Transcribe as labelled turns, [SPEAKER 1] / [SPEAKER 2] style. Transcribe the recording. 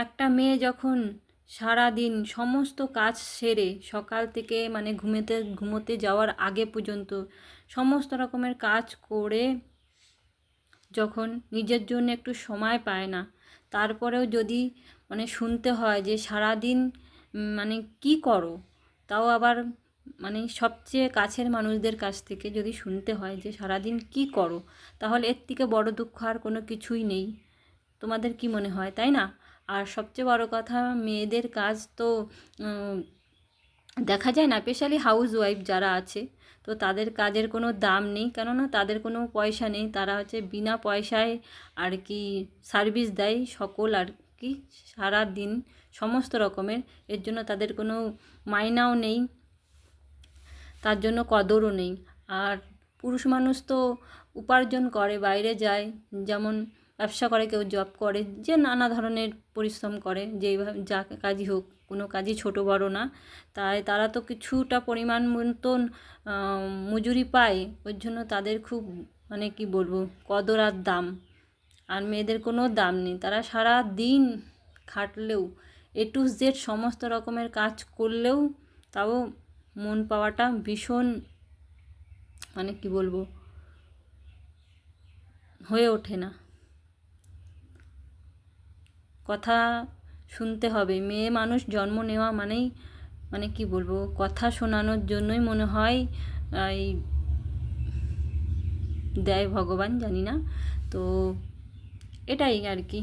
[SPEAKER 1] একটা মেয়ে যখন সারা দিন সমস্ত কাজ সেরে সকাল থেকে মানে ঘুমোতে যাওয়ার আগে পর্যন্ত সমস্ত রকমের কাজ করে যখন নিজের জন্য একটু সময় পায় না, তারপরেও যদি মানে শুনতে হয় যে সারাদিন মানে কি করো, তাও আবার মানে সবচেয়ে কাছের মানুষদের কাছ থেকে যদি শুনতে হয় যে সারাদিন কি করো, তাহলে এর থেকে বড় দুঃখ আর কোনো কিছুই নেই। তোমাদের কি মনে হয়, তাই না? আর সবচেয়ে বড় কথা, মেয়েদের কাজ তো দেখা যায় না, স্পেশালি হাউস ওয়াইফ যারা আছে, তো তাদের কাজের কোনো দাম নেই, কেননা তাদের কোনো পয়সা নেই, তারা হচ্ছে বিনা পয়সায় আর কি সার্ভিস দেয় সকল আর কি সারা দিন সমস্ত রকমের। এর জন্য তাদের কোনো মাইনাও নেই, তার জন্য কদরও নেই। আর পুরুষ মানুষ তো উপার্জন করে, বাইরে যায়, যেমন ব্যবসা করে, কেউ জব করে, যে নানা ধরনের পরিশ্রম করে, যেইভাবে যা কাজই হোক, কোনো কাজই ছোট বড় না, তাই তারা তো কিছুটা পরিমাণ মতন মজুরি পায়। ওর জন্য তাদের খুব মানে কি বলবো কদর আর দাম। আর মেয়েদের কোনো দাম নেই, তারা সারা দিন খাটলেও A to Z সমস্ত রকমের কাজ করলেও তাও মন পাওয়াটা ভীষণ মানে কি বলবো হয়ে ওঠে না। কথা শুনতে হবে, মেয়ে মানুষ জন্ম নেওয়া মানেই মানে কি বলবো কথা শোনানোর জন্যই মনে হয় এই দেয় ভগবান, জানি না। তো এটাই আর কি।